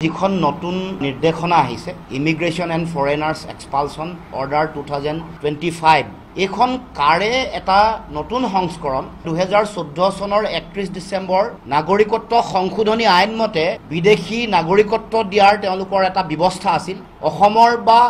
যিখন নতুন নিৰ্দেশনা আহিছে ইমিগ্ৰেশ্যন এণ্ড ফৰেনাৰ্ছ এক্সপালশ্যন অৰ্ডাৰ 2025 এইখন কাৰে এটা নতুন সংস্কৰণ 2014 চনৰ 31 ডিসেম্বৰ নাগৰিকত্ব সংশোধনী আইন মতে বিদেশী নাগৰিকত্ব দিয়াৰ তেওঁলোকৰ এটা ব্যৱস্থা আছিল অসমৰ বা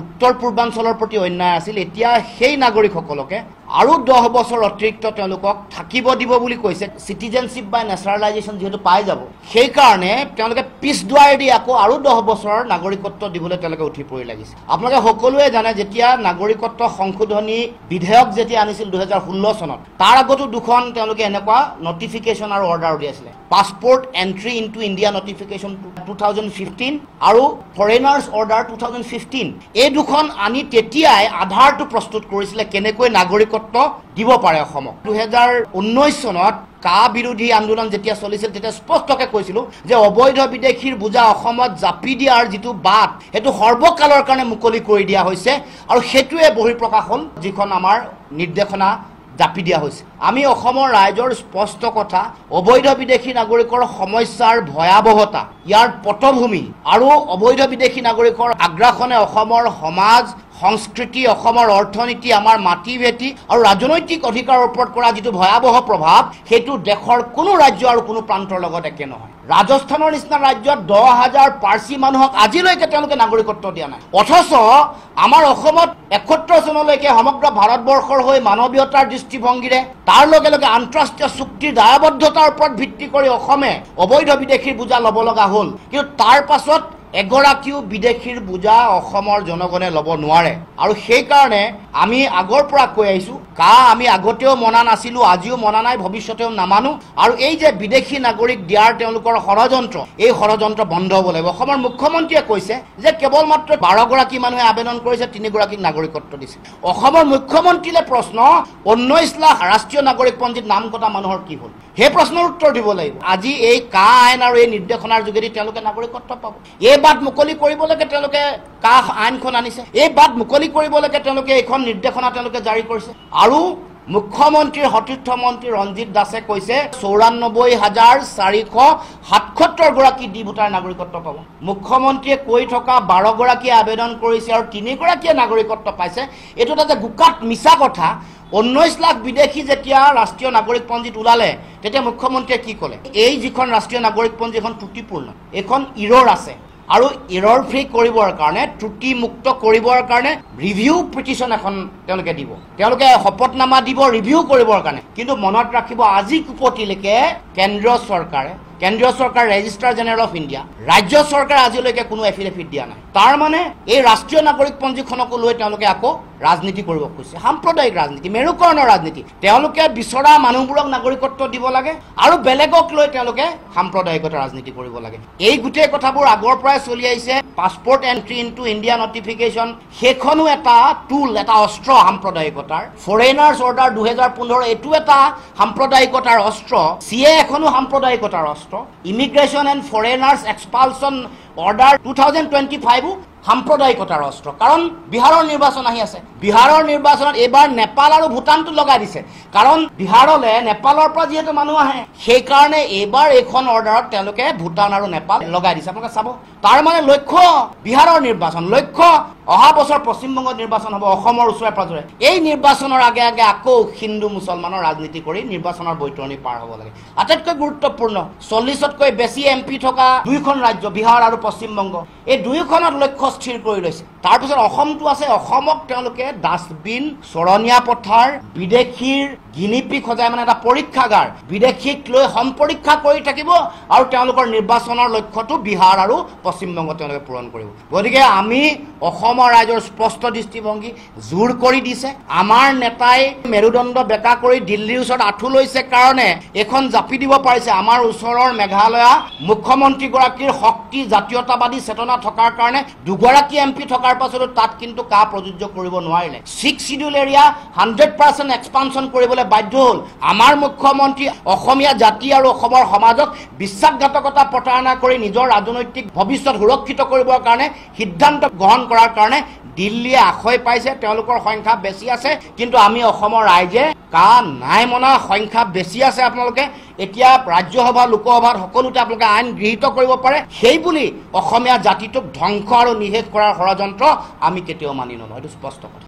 উত্তৰ পূৰ্বাঞ্চলৰ প্ৰতি অন্যায় আছিল এতিয়া সেই নাগৰিকসকলকে আৰু 10 বছৰ অতিৰিক্ত তেওঁলোকক থাকিব দিব বুলি কৈছে সিটিজেনশিপ বাই নেচাৰেলাইজেশ্যন যেহেতু পাই যাব সেই কাৰণে তেওঁলোকে পিছ দুৱাৰ দি আকৌ আৰু 10 বছৰৰ নাগৰিকত্ব দিবলৈ তেওঁলোকে উঠি পৰি লাগিছে আপোনালোকে সকলোৱে জানে যেতিয়া নাগৰিকত্ব সংশোধনী বিধেয়ক যেতিয়া আনিছিল 2016 চনত তাৰ আগতো দুখন তেওঁলোকে এনেকুৱা নটিফিকেশন আৰু অৰ্ডাৰ উলিয়াইছিল passport entry into India notification 2015 আৰু ফৰেনাৰ্ছ অৰ্ডাৰ 2015 এই দুখন আনি তেতিয়াই আধাৰটো প্ৰস্তুত কৰিছিল কেনেকৈ নাগৰিকত্ব দিব পাৰে অসমক 2019 চনত কা বিৰোধী আন্দোলন যেতিয়া চলিছিল তেতিয়া স্পষ্টকৈ কৈছিল যে অবৈধ বিদেশীৰ বুজা অসমত জাপি দিয়াৰ যেটো বাট হেতু সৰ্বকালৰ কাৰণে মুকলি কৰি দিয়া হৈছে আৰু হেতুৱে বহিঃপ্ৰকাশ হ'ল যিখন আমাৰ নিৰ্দেশনা জাপি দিয়া হৈছে আমি অসমৰ ৰাইজৰ স্পষ্ট কথা অবৈধ বিদেশী নাগৰিকৰ সমস্যাৰ ভয়াবহতা ইয়াৰ পটভূমি আৰু অবৈধ বিদেশী নাগৰিকৰ আগ্ৰাসনে অসমৰ সমাজ সংস্কৃতি অসমৰ অৰ্থনীতি আমাৰ মাটি ভেটি আৰু ৰাজনৈতিক অধিকাৰৰ ওপৰত কৰা যেটো ভয়াবহ প্ৰভাৱ হেতু দেশৰ কোনো ৰাজ্য আৰু কোনো প্ৰান্তৰ লগত একে নহয় ৰাজস্থানৰ নিচিনা ৰাজ্যত 10,000 পাৰ্চী মানুহক আজিলৈকে তেওঁলোকে নাগৰিকত্ব দিয়া নাই অথচ আমাৰ অসমত 71 চনলৈকে সমগ্ৰ ভাৰতবৰ্ষৰ হৈ মানৱীয়তাৰ দৃষ্টিভংগীৰে তাৰ লগে লগে আন্তঃৰাষ্ট্ৰীয় চুক্তিৰ দায়বদ্ধতাৰ ওপৰত ভিত্তি কৰি অসমে অবৈধ বিদেশীৰ বুজা ল'ব লগা হ'ল কিন্তু তাৰ পাছত এগৰাকীও বিদেশীৰ বুজা অসমৰ জনগণে ল'ব নোৱাৰে আৰু সেই কাৰণে আমি আগৰ পৰা কৈ আহিছো কা আমি আগতেও মনা নাছিলো আজিও মনা নাই ভৱিষ্যতেও নামানো আৰু এই যে বিদেশী নাগৰিক দিয়াৰ তেওঁলোকৰ ষড়যন্ত্ৰ এই ষড়যন্ত্ৰ বন্ধ হ'ব লাগিব অসমৰ মুখ্যমন্ত্ৰীয়ে কৈছে যে কেৱল মাত্ৰ 12 গৰাকী মানুহে আবেদন কৰিছে 3 গৰাকীক নাগৰিকত্ব দিছে অসমৰ মুখ্যমন্ত্ৰীলে প্ৰশ্ন 19 লাখ ৰাষ্ট্ৰীয় নাগৰিক পঞ্জীত নাম কটা মানুহৰ কি হ'ল সেই প্ৰশ্নৰ উত্তৰ দিব লাগিব আজি এই কা আইন আৰু এই নিৰ্দেশনাৰ যোগেদি তেওঁলোকে নাগৰিকত্ব পাব এই বাট মুকলি কৰিবলৈকে তেওঁলোকে কা আইনখন আনিছে এই বাট মুকলি কৰিবলৈকে তেওঁলোকে এখন নিৰ্দেশনা তেওঁলোকে জাৰি কৰিছে আৰু মুখ্যমন্ত্ৰীৰ সতীৰ্থ মন্ত্ৰী ৰঞ্জিত দাসে কৈছে 94,477 গৰাকী ডি ভোটাৰ নাগৰিকত্ব পাব মুখ্যমন্ত্ৰীয়ে কৈ থকা 12 গৰাকী আবেদন কৰিছে আৰু 3 গৰাকীয়ে নাগৰিকত্ব পাইছে এটো এটা গুকাত মিছা কথা 19 লাখ বিদেশী যেতিয়া ৰাষ্ট্ৰীয় নাগৰিক পঞ্জীত ওলালে তেতিয়া মুখ্যমন্ত্ৰীয়ে কি ক'লে এই যিখন ৰাষ্ট্ৰীয় নাগৰিক পঞ্জী এখন ত্ৰুটিপূৰ্ণ এখন ইৰৰ আছে আৰু ইৰৰ ফ্ৰী কৰিবৰ কাৰণে ত্ৰুটি মুক্ত কৰিবৰ কাৰণে ৰিভিউ পিটিশন এখন তেওঁলোকে দিব তেওঁলোকে শপতনামা দিব ৰিভিউ কৰিবৰ কাৰণে কিন্তু মনত ৰাখিব আজি কুপতিলৈকে কেন্দ্ৰীয় চৰকাৰ ৰেজিষ্ট্ৰাৰ জেনেৰেল অফ ইণ্ডিয়া ৰাজ্য চৰকাৰ আজিলৈকে কোনো এফিডেভিট দিয়া নাই তাৰ মানে এই ৰাষ্ট্ৰীয় নাগৰিক পঞ্জীখনক লৈ তেওঁলোকে আকৌ ৰাজনীতি কৰিব খুজিছে সাম্প্ৰদায়িক ৰাজনীতি মেৰুকৰণৰ ৰাজনীতি তেওঁলোকে বিচৰা মানুহবোৰক নাগৰিকত্ব দিব লাগে আৰু বেলেগক লৈ তেওঁলোকে সাম্প্ৰদায়িকতা ৰাজনীতি কৰিব লাগে এই গুটেই কথাবোৰ আগৰ পৰাই চলি আহিছে passport entry into India notification সেইখনো এটা টুল এটা অস্ত্ৰ সাম্প্ৰদায়িকতাৰ ফৰেনাৰ্ছ অৰ্ডাৰ 2015 এটো এটা সাম্প্ৰদায়িকতাৰ অস্ত্ৰ সিএ এখনো সাম্প্ৰদায়িকতাৰ অস্ত্ৰ ইমিগ্ৰেশ্যন এণ্ড ফৰেনাৰ্ছ এক্সপালশ্যন অৰ্ডাৰ 2025 সাম্প্ৰদায়িকতাৰ অস্ত্ৰ কাৰণ বিহাৰৰ নিৰ্বাচন আহি আছে বিহাৰৰ নিৰ্বাচনত এবাৰ নেপাল আৰু ভূটানটো লগাই দিছে কাৰণ বিহাৰলে নেপালৰ পৰা যেহেতু মানুহ আহে সেই কাৰণে এবাৰ এখন অৰ্ডাৰত তেওঁলোকে ভূটান আৰু নেপাল লগাই দিছে আপোনালোকে চাব তাৰ মানে লক্ষ্য বিহাৰৰ নিৰ্বাচন লক্ষ্য অহা বছৰ পশ্চিমবংগ নিৰ্বাচন হ'ব অসমৰ ওচৰে পাজৰে এই নিৰ্বাচনৰ আগে আগে আকৌ হিন্দু মুছলমানৰ ৰাজনীতি কৰি নিৰ্বাচনৰ বৈতৰণি পাৰ হ'ব লাগে আটাইতকৈ গুৰুত্বপূৰ্ণ 40তকৈ বেছি এমপি থকা দুইখন ৰাজ্য বিহাৰ আৰু পশ্চিমবংগ এই দুইখনত লক্ষ্য স্থিৰ কৰি লৈছে তাৰ পিছত অসমটো আছে অসমক তেওঁলোকে ডাষ্টবিন চৰণীয়া পথাৰ বিদেশীৰ গিনিপিক সজাই মানে এটা পৰীক্ষাগাৰ বিদেশীক লৈ সম্পৰীক্ষা কৰি থাকিব আৰু তেওঁলোকৰ নিৰ্বাচনৰ লক্ষ্যটো বিহাৰ আৰু পশ্চিমবংগ তেওঁলোকে পূৰণ কৰিব গতিকে আমি অসমৰ ৰাইজৰ স্পষ্ট দৃষ্টিভংগী জোৰ কৰি দিছে আমাৰ নেতাই মেৰুদণ্ড বেকা কৰি দিল্লীৰ ওচৰত আঁঠু লৈছে কাৰণে এখন জাপি দিব পাৰিছে আমাৰ ওচৰৰ মেঘালয়া মুখ্যমন্ত্ৰী গৰাকীৰ শক্তি জাতীয়তাবাদী চেতনা থকাৰ কাৰণে দুগৰাকী এমপি থকাৰ থকাৰ পাছতো তাত কিন্তু কা প্ৰযোজ্য কৰিব নোৱাৰিলে 6 শিডিউল এৰিয়া 100% এক্সপানশ্যন কৰিবলৈ বাধ্য হ'ল আমাৰ মুখ্যমন্ত্ৰী অসমীয়া জাতি আৰু অসমৰ সমাজক বিশ্বাসঘাতকতা প্ৰতাৰণা কৰি নিজৰ ৰাজনৈতিক ভৱিষ্যত সুৰক্ষিত কৰিবৰ কাৰণে সিদ্ধান্ত গ্ৰহণ কৰাৰ কাৰণে দিল্লীয়ে আশয় পাইছে তেওঁলোকৰ সংখ্যা বেছি আছে কিন্তু আমি অসমৰ ৰাইজে কা নাই মনা সংখ্যা বেছি আছে আপোনালোকে এতিয়া ৰাজ্যসভা লোকসভাত সকলোতে আপোনালোকে আইন গৃহীত কৰিব পাৰে সেই বুলি অসমীয়া জাতিটোক ধ্বংস আৰু নিশেষ কৰাৰ ষড়যন্ত্ৰ আমি কেতিয়াও মানি নলওঁ এইটো স্পষ্ট কথা